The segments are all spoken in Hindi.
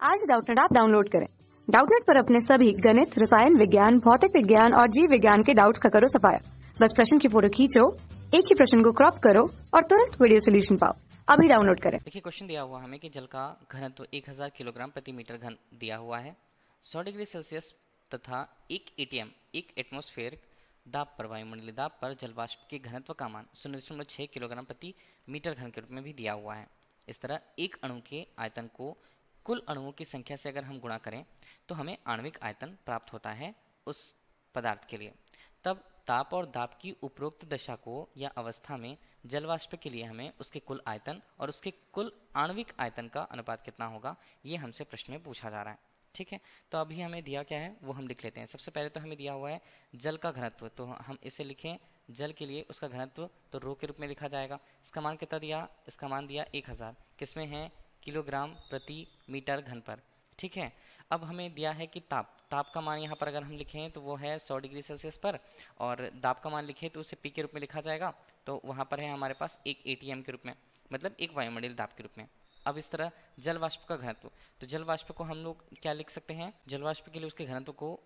आज डाउटनेट ऐप डाउनलोड करें। डाउटनेट पर अपने सभी गणित, रसायन विज्ञान, भौतिक विज्ञान और जीव विज्ञान के डाउट्स का करो सफाया। बस प्रश्न की फोटो खींचो, एक ही प्रश्न को क्रॉप करो और तुरंत वीडियो सोल्यूशन पाओ। अभी डाउनलोड करें। देखिए क्वेश्चन दिया हुआ हमें कि जल का घनत्व 1000 किलोग्राम प्रति मीटर घन दिया हुआ है। 100 डिग्री सेल्सियस तथा 1 एटीएम 1 एटमॉस्फेयर दाब पर, वायुमंडलीय दाब पर जल वाष्प के घनत्व का मान 0.6 किलोग्राम प्रति मीटर घन के रूप में भी दिया हुआ है। इस तरह एक अणु के आयतन को कुल अणुओं की संख्या से अगर हम गुणा करें तो हमें आणविक आयतन प्राप्त होता है उस पदार्थ के लिए। तब ताप और दाब की उपरोक्त दशा को या अवस्था में जल वाष्प के लिए हमें उसके कुल आयतन और उसके कुल आणविक आयतन का अनुपात कितना होगा, ये हमसे प्रश्न में पूछा जा रहा है। ठीक है, तो अभी हमें दिया क्या है वो हम लिख लेते हैं। सबसे पहले तो हमें दिया हुआ है जल का घनत्व, तो हम इसे लिखें जल के लिए उसका घनत्व तो रो के रूप में लिखा जाएगा। इसका मान कितना दिया, इसका मान दिया 1000, किसमें है किलोग्राम प्रति मीटर घन पर। ठीक है, अब हमें दिया है कि ताप का मान यहाँ पर अगर हम लिखें तो वो है 100 डिग्री सेल्सियस पर, और दाब का मान लिखें तो उसे पी के रूप में लिखा जाएगा। तो वहाँ पर है हमारे पास 1 एटीएम के रूप में, मतलब 1 वायुमंडलीय दाब के रूप में। अब इस तरह जल वाष्प का घनत्व, तो जल वाष्प को हम लोग क्या लिख सकते हैं, जल वाष्प के लिए उसके घनत्व को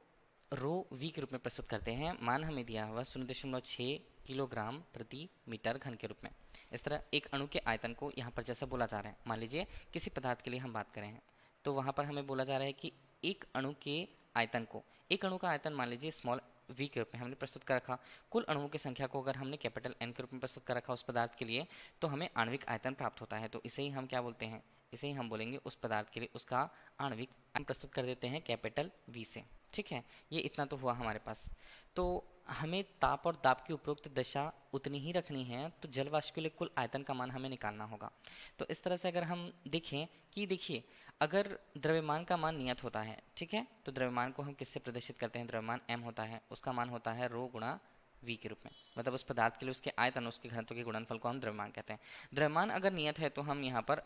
रो वी के रूप में प्रस्तुत करते हैं। मान हमें दिया हुआ 0.6 किलोग्राम प्रति मीटर घन के रूप में। इस तरह एक अणु के आयतन को यहाँ पर जैसा बोला जा रहा है, मान लीजिए किसी पदार्थ के लिए हम बात करें हैं तो वहाँ पर हमें बोला जा रहा है कि एक अणु के आयतन को, एक अणु का आयतन मान लीजिए स्मॉल v के रूप में हमने प्रस्तुत कर रखा। कुल अणुओं की संख्या को अगर हमने कैपिटल N के रूप में प्रस्तुत कर रखा उस पदार्थ के लिए, तो हमें आणविक आयतन प्राप्त होता है। तो इसे ही हम क्या बोलते हैं, इसे ही हम बोलेंगे उस पदार्थ के लिए उसका आणविक आयतन प्रस्तुत कर देते हैं कैपिटल V से। ठीक है, ये इतना तो हुआ हमारे पास। तो हमें ताप और दाब की उपरोक्त दशा उतनी ही रखनी है, तो जल वाष्प के लिए कुल आयतन का मान हमें निकालना होगा। तो इस तरह से अगर हम देखें कि देखिए अगर द्रव्यमान का मान नियत होता है, ठीक है, तो द्रव्यमान को हम किससे प्रदर्शित करते हैं, द्रव्यमान m होता है, उसका मान होता है रो गुणा v के रूप में, मतलब उस पदार्थ के लिए उसके आयतन उसके घनत्व के गुणनफल को हम द्रव्यमान कहते हैं। द्रव्यमान अगर नियत है तो हम यहाँ पर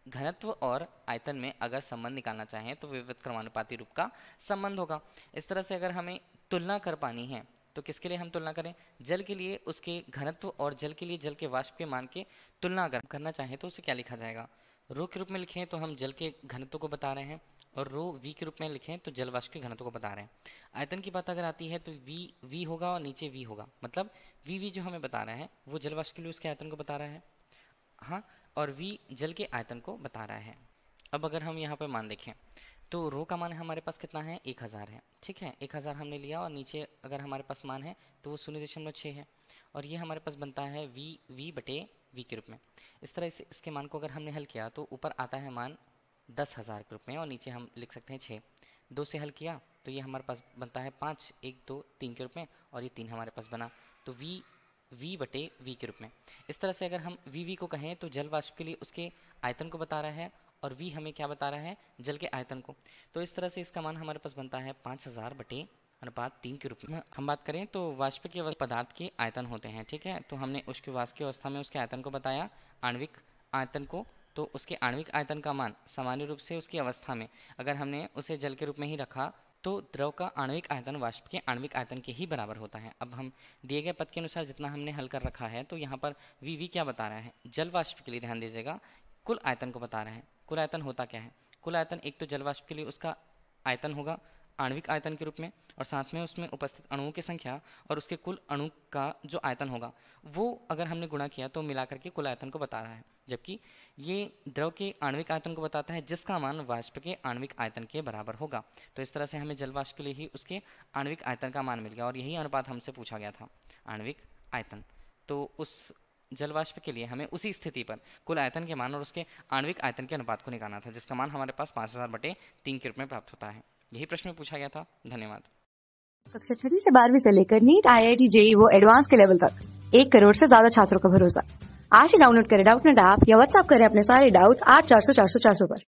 घनत्व और आयतन में अगर संबंध निकालना चाहें तो विविध क्रमानुपाती रूप का संबंध होगा। इस तरह से अगर हमें तुलना कर पानी है तो किसके लिए हम तुलना करें, जल के लिए उसके घनत्व और जल के लिए जल के वाष्प के मान के तुलना अगर करना चाहें तो उसे क्या लिखा जाएगा, रो के रूप में लिखें तो हम जल के घनत्व को बता रहे हैं, और रो वी के रूप में लिखें तो जल वाष्प के घनत्व को बता रहे हैं। आयतन की बात अगर आती है तो वी होगा और नीचे वी होगा, मतलब वी जो हमें बता रहा है वो जल वाष्प के लिए उसके आयतन को बता रहा है, हाँ, और v जल के आयतन को बता रहा है। अब अगर हम यहाँ पर मान देखें तो रो का मान हमारे पास कितना है, 1000 है। ठीक है, 1000 हमने लिया और नीचे अगर हमारे पास मान है तो वो 0.6 है, और ये हमारे पास बनता है v बटे v के रूप में। इस तरह से इसके मान को अगर हमने हल किया तो ऊपर आता है मान 10,000 के रूप में, और नीचे हम लिख सकते हैं 6। 2 से हल किया तो ये हमारे पास बनता है 5, 1 2 3 के रूप में, और ये 3 हमारे पास बना, तो v बटे v के रूप में। इस तरह से अगर हम v को कहें तो जल वाष्प के लिए उसके आयतन को बता रहा है, और v हमें क्या बता रहा है, जल के आयतन को। तो इस तरह से इसका मान हमारे पास बनता है 5000 बटे अनुपात 3 के रूप में। हम बात करें तो वाष्प के पदार्थ के आयतन होते हैं। ठीक है, तो हमने उसके वाष्प की अवस्था में उसके आयतन को बताया, आणविक आयतन को, तो उसके आणविक आयतन का मान सामान्य रूप से उसकी अवस्था में अगर हमने उसे जल के रूप में ही रखा तो द्रव का आणविक आयतन वाष्प के आणविक आयतन के ही बराबर होता है। अब हम दिए गए पद के अनुसार जितना हमने हल कर रखा है तो यहाँ पर वी क्या बता रहा है, जल वाष्प के लिए ध्यान दीजिएगा कुल आयतन को बता रहा है। कुल आयतन होता क्या है, कुल आयतन एक तो जल वाष्प के लिए उसका आयतन होगा आणविक आयतन के रूप में, और साथ में उसमें उपस्थित अणुओं की संख्या और उसके कुल अणु का जो आयतन होगा वो अगर हमने गुणा किया तो मिलाकर के कुल आयतन को बता रहा है। जबकि ये द्रव के आणविक आयतन को बताता है जिसका मान वाष्प के आणविक आयतन के बराबर होगा। तो इस तरह से हमें जल वाष्प के लिए ही उसके आणविक आयतन का मान मिल गया, और यही अनुपात हमसे पूछा गया था, आणविक आयतन। तो उस जल वाष्प के लिए हमें उसी स्थिति पर कुल आयतन के मान और उसके आणविक आयतन के अनुपात को निकालना था, जिसका मान हमारे पास 5000 बटे 3 के रूप में प्राप्त होता है। यही प्रश्न में पूछा गया था। धन्यवाद। कक्षा 6 से 12वीं से लेकर नीट, IIT, JEE वो एडवांस के लेवल तक 1 करोड़ से ज्यादा छात्रों का भरोसा। आज ही डाउनलोड करें डाउटनेट ऐप या व्हाट्सएप करें अपने सारे डाउट्स 8400 400 400 पर।